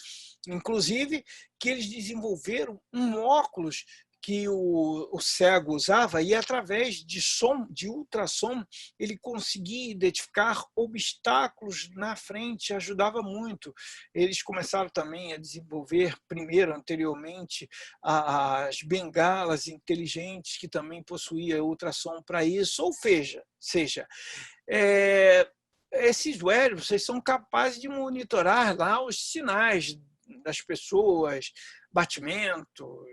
inclusive, que eles desenvolveram um óculos que o cego usava e, através de ultrassom, ele conseguia identificar obstáculos na frente, ajudava muito. Eles começaram também a desenvolver, anteriormente, as bengalas inteligentes, que também possuía ultrassom para isso, ou seja, esses wearables, vocês são capazes de monitorar lá os sinais das pessoas, batimento,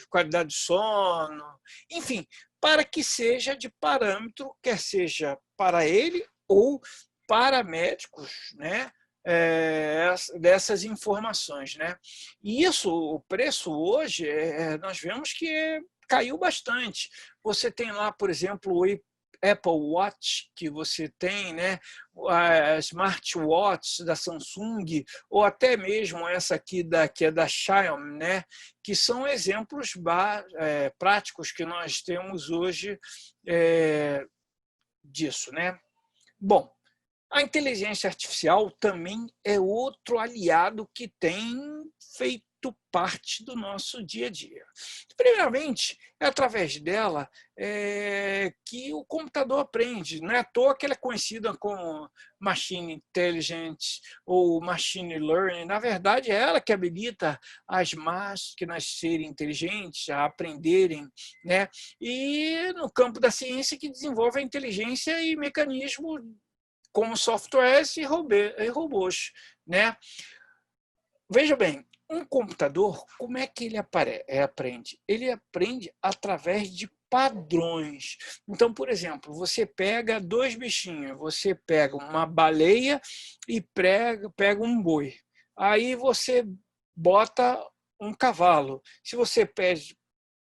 qualidade de sono, enfim, para que seja de parâmetro, quer seja para ele ou para médicos, né? Dessas informações, né? E isso, o preço hoje, nós vemos que caiu bastante. Você tem lá, por exemplo, o Apple Watch que você tem, né? A smartwatch da Samsung, ou até mesmo essa aqui que é da Xiaomi, né? Que são exemplos práticos que nós temos hoje disso, né? Bom, a inteligência artificial também é outro aliado que tem feito parte do nosso dia a dia. Primeiramente, é através dela que o computador aprende. Não é à toa que ela é conhecida como Machine Intelligence ou Machine Learning. Na verdade, é ela que habilita as máquinas a serem inteligentes, a aprenderem, né? E no campo da ciência que desenvolve a inteligência e mecanismos como softwares e robôs, né? Veja bem, um computador, como é que ele aprende? Ele aprende através de padrões. Então, por exemplo, você pega dois bichinhos, você pega uma baleia e pega um boi. Aí você bota um cavalo. Se você pede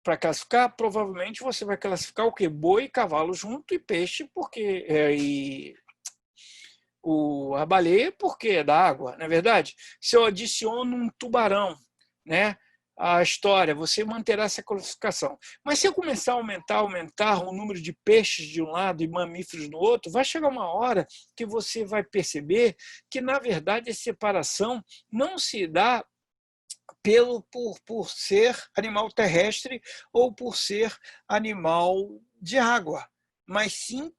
para classificar, provavelmente você vai classificar o quê? Boi e cavalo junto e peixe, porque a baleia porque é da água, não é verdade? Se eu adiciono um tubarão, né, a história, você manterá essa classificação. Mas se eu começar a aumentar o número de peixes de um lado e mamíferos do outro, vai chegar uma hora que você vai perceber que, na verdade, a separação não se dá por ser animal terrestre ou por ser animal de água, mas sim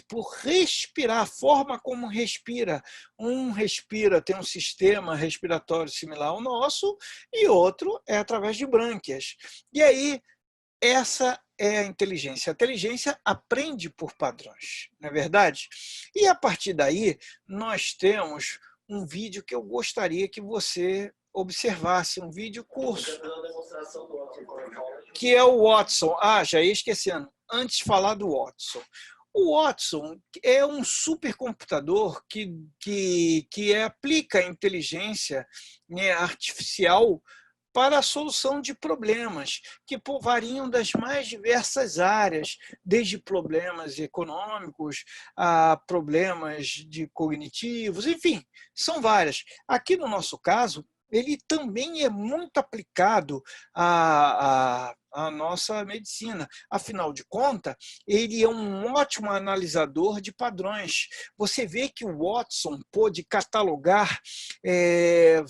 por respirar, a forma como respira. Um respira, tem um sistema respiratório similar ao nosso, e outro é através de brânquias. E aí, essa é a inteligência. A inteligência aprende por padrões, não é verdade? E a partir daí, nós temos um vídeo que eu gostaria que você observasse, um vídeo curso, que é o Watson. Já ia esquecendo, antes de falar do Watson. O Watson é um supercomputador que aplica a inteligência, né, artificial para a solução de problemas que variam das mais diversas áreas, desde problemas econômicos a problemas cognitivos, enfim, são várias. Aqui no nosso caso, ele também é muito aplicado à nossa medicina. Afinal de contas, ele é um ótimo analisador de padrões. Você vê que o Watson pôde catalogar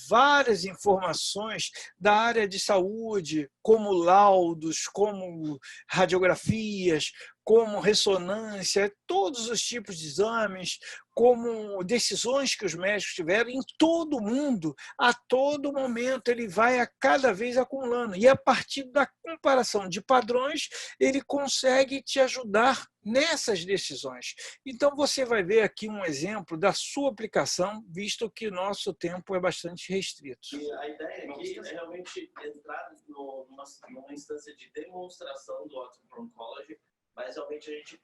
várias informações da área de saúde, como laudos, como radiografias, como ressonância, todos os tipos de exames, como decisões que os médicos tiveram em todo o mundo, a todo momento, ele vai a cada vez acumulando. E a partir da comparação de padrões, ele consegue te ajudar nessas decisões. Então, você vai ver aqui um exemplo da sua aplicação, visto que nosso tempo é bastante restrito. E a ideia aqui é realmente entrar numa instância de demonstração do Watson Oncology, mas realmente a gente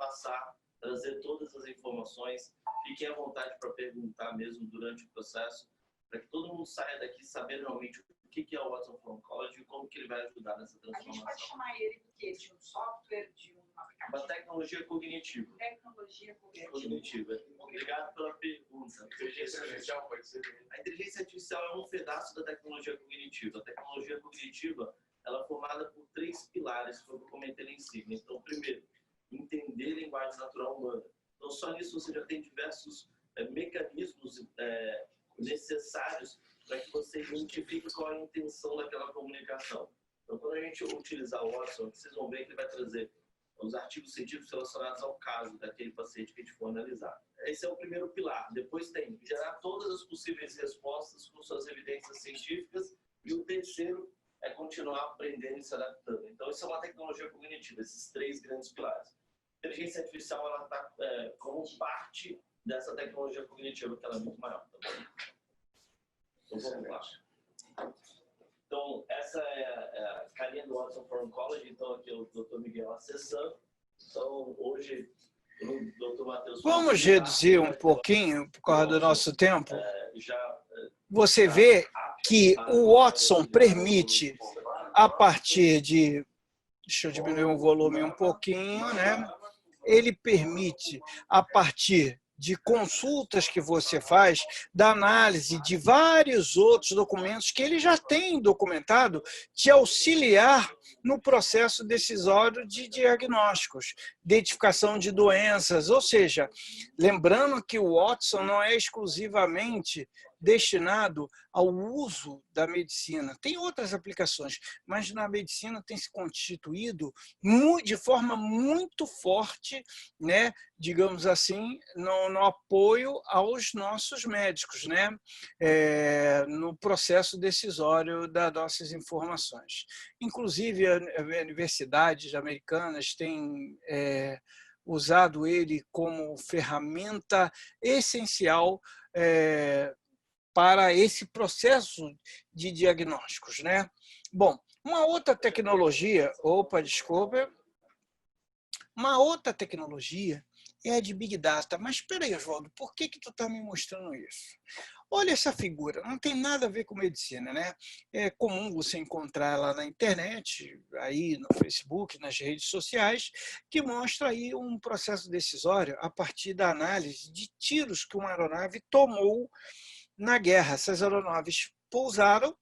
trazer todas as informações. Fiquem à vontade para perguntar mesmo durante o processo, para que todo mundo saia daqui sabendo realmente o que é o Watson Oncology e como que ele vai ajudar nessa transformação. A gente pode chamar ele do quê? De um software, de um aplicativo? Uma tecnologia cognitiva. Tecnologia cognitiva. Obrigado pela pergunta. Inteligência artificial pode ser? A inteligência artificial é um pedaço da tecnologia cognitiva. A tecnologia cognitiva ela é formada por 3 pilares, que eu comentei lá em cima. Então, primeiro, entender a linguagem natural humana. Então, só nisso você já tem diversos mecanismos necessários para que você identifique qual é a intenção daquela comunicação. Então, quando a gente utilizar o Watson, vocês vão ver que ele vai trazer os artigos científicos relacionados ao caso daquele paciente que a gente for analisar. Esse é o primeiro pilar. Depois tem gerar todas as possíveis respostas com suas evidências científicas. E o terceiro é continuar aprendendo e se adaptando. Então, isso é uma tecnologia cognitiva, esses 3 grandes pilares. A inteligência artificial ela está como parte dessa tecnologia cognitiva, que ela é muito maior. Então, vamos lá. Então, essa é a carinha do Watson Pharmacology. Então, aqui é o Dr. Miguel acessando. Então, hoje, o Dr. Matheus... Vamos reduzir um pouquinho, por causa do nosso tempo. Você vê que o Watson permite, a partir de... Deixa eu diminuir o volume um pouquinho, né? Ele permite, a partir de consultas que você faz, da análise de vários outros documentos que ele já tem documentado, te auxiliar no processo decisório de diagnósticos, identificação de doenças, ou seja, lembrando que o Watson não é exclusivamente destinado ao uso da medicina. Tem outras aplicações, mas na medicina tem se constituído de forma muito forte, né, digamos assim, no apoio aos nossos médicos, né, no processo decisório das nossas informações. Inclusive, universidades americanas têm usado ele como ferramenta essencial para esse processo de diagnósticos, né? Bom, uma outra tecnologia, uma outra tecnologia é a de Big Data. Mas espera aí, Oswaldo, por que tu está me mostrando isso? Olha essa figura, não tem nada a ver com medicina, né? É comum você encontrar lá na internet, aí no Facebook, nas redes sociais, que mostra aí um processo decisório a partir da análise de tiros que uma aeronave tomou na guerra. Essas aeronaves pousaram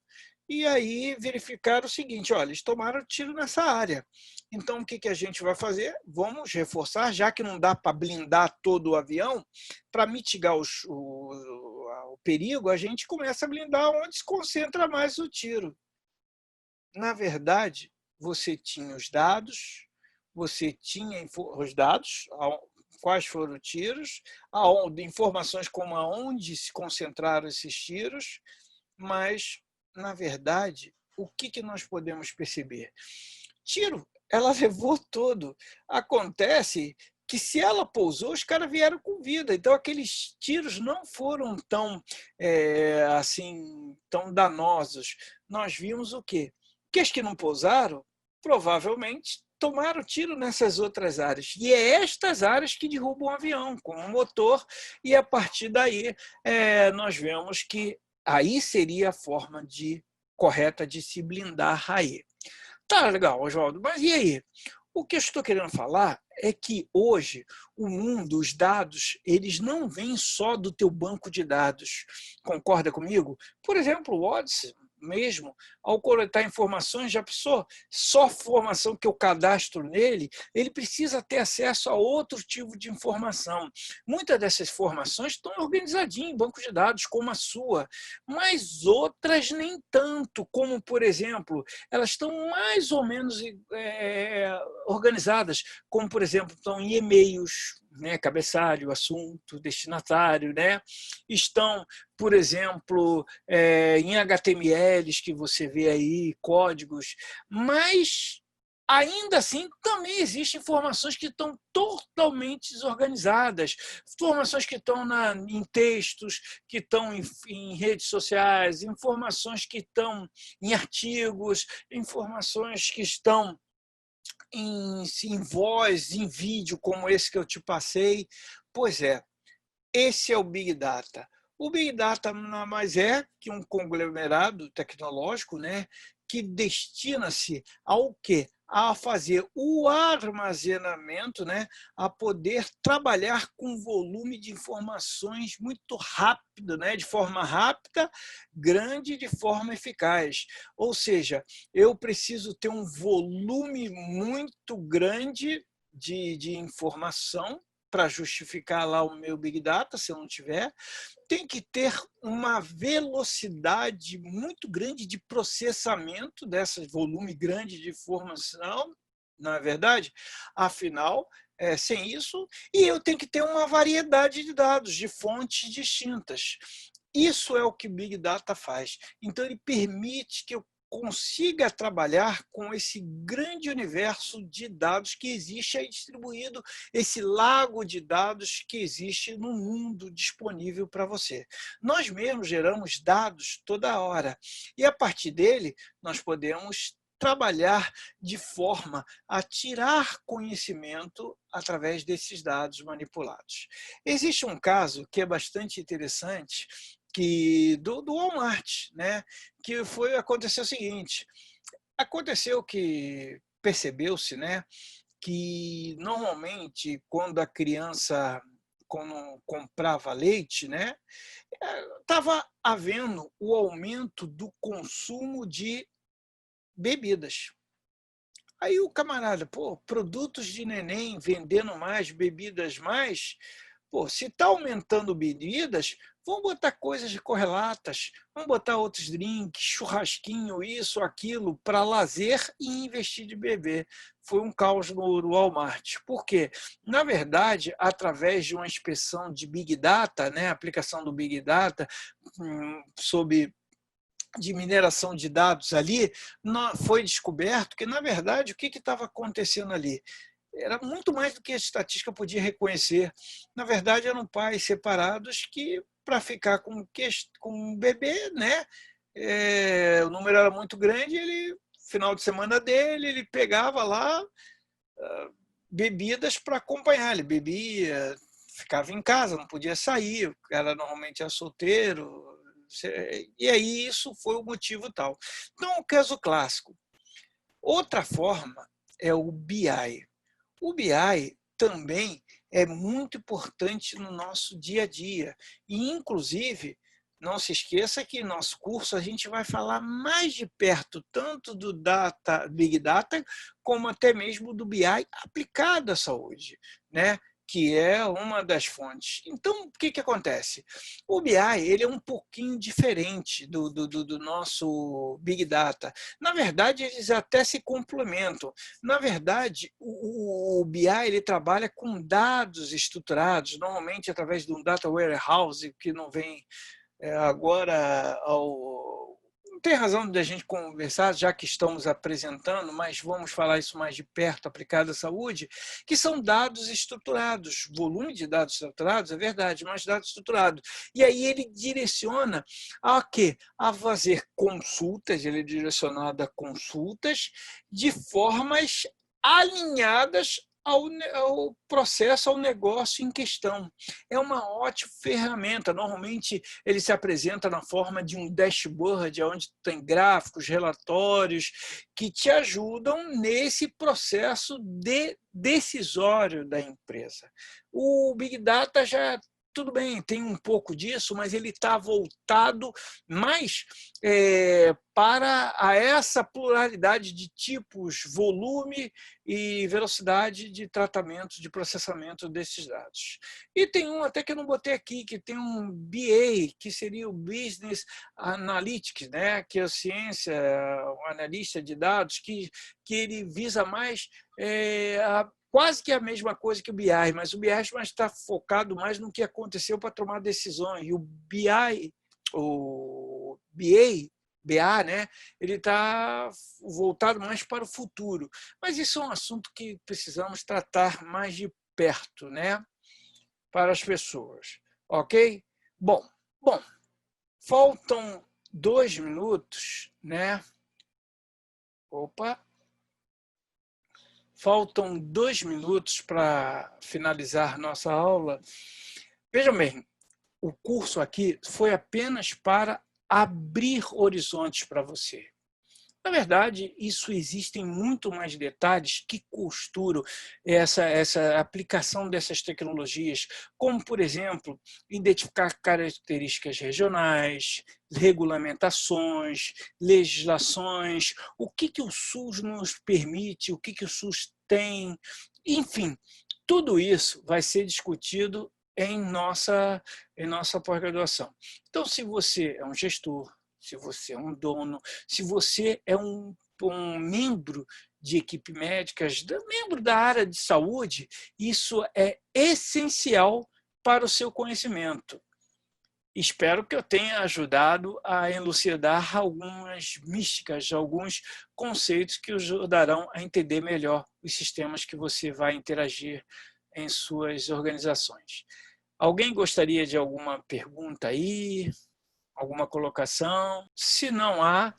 e aí verificaram o seguinte: olha, eles tomaram tiro nessa área. Então, o que a gente vai fazer? Vamos reforçar, já que não dá para blindar todo o avião, para mitigar o perigo, a gente começa a blindar onde se concentra mais o tiro. Na verdade, você tinha os dados, quais foram os tiros, informações como aonde se concentraram esses tiros, mas, na verdade, o que nós podemos perceber? Tiro, ela levou todo. Acontece que, se ela pousou, os caras vieram com vida. Então, aqueles tiros não foram tão danosos. Nós vimos o quê? Que as que não pousaram, provavelmente, tomaram tiro nessas outras áreas. E é estas áreas que derrubam o avião, com o motor, e a partir daí nós vemos que aí seria a forma correta de se blindar aí. Tá legal, Oswaldo, mas e aí? O que eu estou querendo falar é que hoje o mundo, os dados, eles não vêm só do teu banco de dados. Concorda comigo? Por exemplo, o Odyssey mesmo, ao coletar informações, já pensou? Só a informação que eu cadastro nele, ele precisa ter acesso a outro tipo de informação. Muitas dessas informações estão organizadinhas em bancos de dados, como a sua, mas outras nem tanto, como, por exemplo, elas estão mais ou menos organizadas, como, por exemplo, estão em e-mails, né, cabeçalho, assunto, destinatário, né? Estão, por exemplo, em HTMLs que você vê aí, códigos, mas ainda assim também existem informações que estão totalmente desorganizadas, informações que estão em textos, que estão em redes sociais, informações que estão em artigos, informações que estão em voz, em vídeo, como esse que eu te passei. Pois é, esse é o Big Data. O Big Data nada mais é que um conglomerado tecnológico, né, que destina-se ao quê? A fazer o armazenamento, né, a poder trabalhar com volume de informações muito rápido, né, de forma rápida, grande, de forma eficaz. Ou seja, eu preciso ter um volume muito grande de informação para justificar lá o meu Big Data, se eu não tiver. Tem que ter uma velocidade muito grande de processamento desse volume grande de informação, não é verdade? Afinal, sem isso, e eu tenho que ter uma variedade de dados, de fontes distintas. Isso é o que o Big Data faz. Então, ele permite que eu consiga trabalhar com esse grande universo de dados que existe aí distribuído, esse lago de dados que existe no mundo disponível para você. Nós mesmos geramos dados toda hora e, a partir dele, nós podemos trabalhar de forma a tirar conhecimento através desses dados manipulados. Existe um caso que é bastante interessante, do Walmart, né? Aconteceu o seguinte: aconteceu que percebeu-se, né, que normalmente quando a criança comprava leite, né, estava havendo o aumento do consumo de bebidas. Aí o camarada, pô, produtos de neném vendendo mais, bebidas mais, pô, se está aumentando bebidas, vamos botar coisas correlatas, vamos botar outros drinks, churrasquinho, isso, aquilo, para lazer e investir de beber. Foi um caos no Walmart. Por quê? Na verdade, através de uma inspeção de Big Data, né, aplicação do Big Data, sob de mineração de dados ali, foi descoberto que, na verdade, o que estava acontecendo ali? Era muito mais do que a estatística podia reconhecer. Na verdade, eram pais separados que, para ficar com um bebê, né, o número era muito grande, final de semana dele, ele pegava lá bebidas para acompanhar. Ele bebia, ficava em casa, não podia sair, o cara normalmente era solteiro, e aí isso foi o motivo tal. Então, o caso clássico. Outra forma é o BI. O BI também é muito importante no nosso dia a dia. E, inclusive, não se esqueça que no nosso curso a gente vai falar mais de perto tanto do Big Data, como até mesmo do BI aplicado à saúde, né? Que é uma das fontes. Então, o que acontece? O BI ele é um pouquinho diferente do nosso Big Data. Na verdade, eles até se complementam. Na verdade, o BI ele trabalha com dados estruturados, normalmente através de um data warehouse, que não vem agora ao... Não tem razão de a gente conversar, já que estamos apresentando, mas vamos falar isso mais de perto, aplicado à saúde, que são dados estruturados, volume de dados estruturados, é verdade, mas dados estruturados. E aí ele direciona a quê? A fazer consultas, ele é direcionado a consultas de formas alinhadas ao processo, ao negócio em questão. É uma ótima ferramenta. Normalmente ele se apresenta na forma de um dashboard, onde tem gráficos, relatórios, que te ajudam nesse processo decisório da empresa. O Big Data já tudo bem, tem um pouco disso, mas ele está voltado mais para essa pluralidade de tipos, volume e velocidade de tratamento, de processamento desses dados. E tem um até que eu não botei aqui, que tem um BA, que seria o Business Analytics, né? Que é a ciência, o analista de dados, que ele visa mais quase que a mesma coisa que o BI, mas o BI está focado mais no que aconteceu para tomar decisões. E o BI, o BA, né, ele está voltado mais para o futuro. Mas isso é um assunto que precisamos tratar mais de perto, né, para as pessoas. Ok? Bom, faltam 2 minutos, né? Opa! Faltam 2 minutos para finalizar nossa aula. Vejam bem, o curso aqui foi apenas para abrir horizontes para você. Na verdade, isso existem muito mais detalhes que costuram essa aplicação dessas tecnologias, como, por exemplo, identificar características regionais, regulamentações, legislações, o que o SUS nos permite, o que o SUS tem, enfim, tudo isso vai ser discutido em nossa pós-graduação. Então, se você é um gestor, se você é um dono, se você é um membro de equipe médica, membro da área de saúde, isso é essencial para o seu conhecimento. Espero que eu tenha ajudado a elucidar algumas místicas, alguns conceitos que ajudarão a entender melhor os sistemas que você vai interagir em suas organizações. Alguém gostaria de alguma pergunta aí? Alguma colocação? Se não há...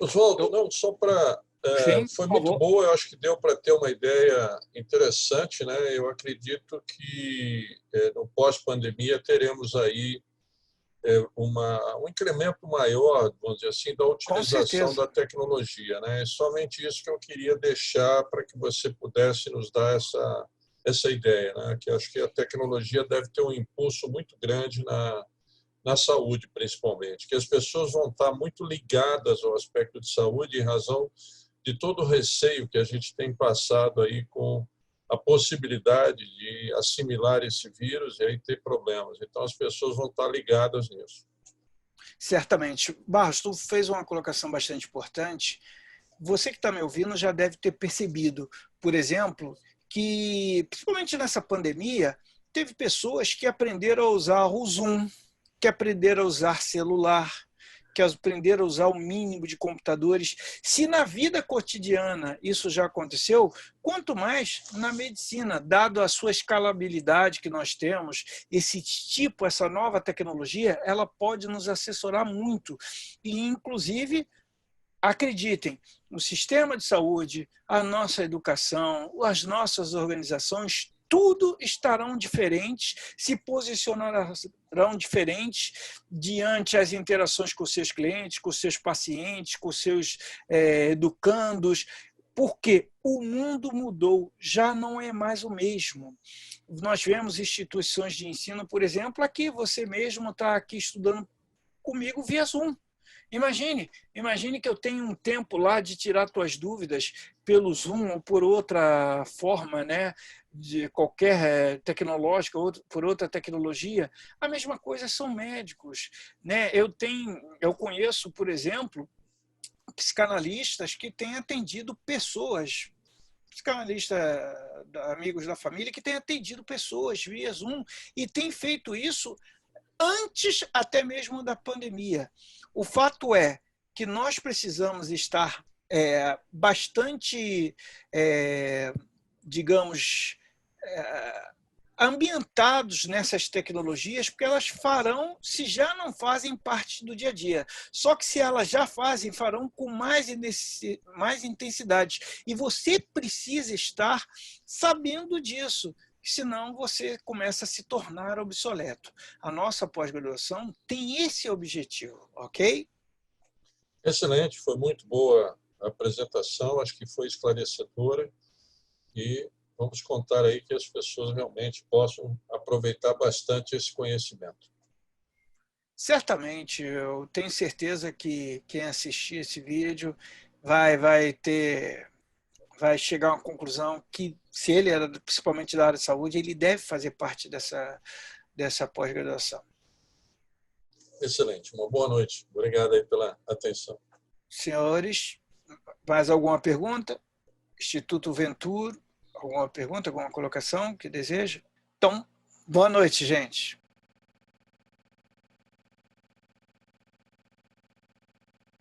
Oswaldo, não, só para... Sim, foi por muito favor. boa, eu acho que deu para ter uma ideia interessante, né? Eu acredito que no pós-pandemia teremos aí um incremento maior, vamos dizer assim, da Com utilização certeza. da tecnologia, né? É somente isso que eu queria deixar para que você pudesse nos dar essa ideia, né? Que acho que a tecnologia deve ter um impulso muito grande na saúde, principalmente, que as pessoas vão estar muito ligadas ao aspecto de saúde em razão de todo o receio que a gente tem passado aí com a possibilidade de assimilar esse vírus e aí ter problemas. Então, as pessoas vão estar ligadas nisso. Certamente. Barros, tu fez uma colocação bastante importante. Você que está me ouvindo já deve ter percebido, por exemplo, que, principalmente nessa pandemia, teve pessoas que aprenderam a usar o Zoom, que aprenderam a usar celular, que aprenderam a usar o mínimo de computadores. Se na vida cotidiana isso já aconteceu, quanto mais na medicina, dado a sua escalabilidade que nós temos, esse tipo, essa nova tecnologia, ela pode nos assessorar muito. E, inclusive, acreditem, o sistema de saúde, a nossa educação, as nossas organizações, tudo estarão diferentes, se posicionarão diferentes diante as interações com os seus clientes, com os seus pacientes, com os seus educandos, porque o mundo mudou, já não é mais o mesmo. Nós vemos instituições de ensino, por exemplo, aqui você mesmo está aqui estudando comigo via Zoom. Imagine que eu tenho um tempo lá de tirar tuas dúvidas pelo Zoom ou por outra forma, né, de qualquer tecnológica ou por outra tecnologia. A mesma coisa são médicos, né? Eu conheço, por exemplo, psicanalistas que têm atendido pessoas, psicanalistas amigos da família que têm atendido pessoas via Zoom e têm feito isso antes até mesmo da pandemia. O fato é que nós precisamos estar bastante, digamos, ambientados nessas tecnologias, porque elas farão, se já não fazem parte do dia a dia. Só que se elas já fazem, farão com mais intensidade. E você precisa estar sabendo disso, senão você começa a se tornar obsoleto. A nossa pós-graduação tem esse objetivo, ok? Excelente, foi muito boa a apresentação, acho que foi esclarecedora e vamos contar aí que as pessoas realmente possam aproveitar bastante esse conhecimento. Certamente, eu tenho certeza que quem assistir esse vídeo vai chegar a uma conclusão que, se ele era principalmente da área de saúde, ele deve fazer parte dessa pós-graduação. Excelente, uma boa noite. Obrigado aí pela atenção. Senhores, mais alguma pergunta? Instituto Ventura, alguma pergunta, alguma colocação que deseja? Então, boa noite, gente.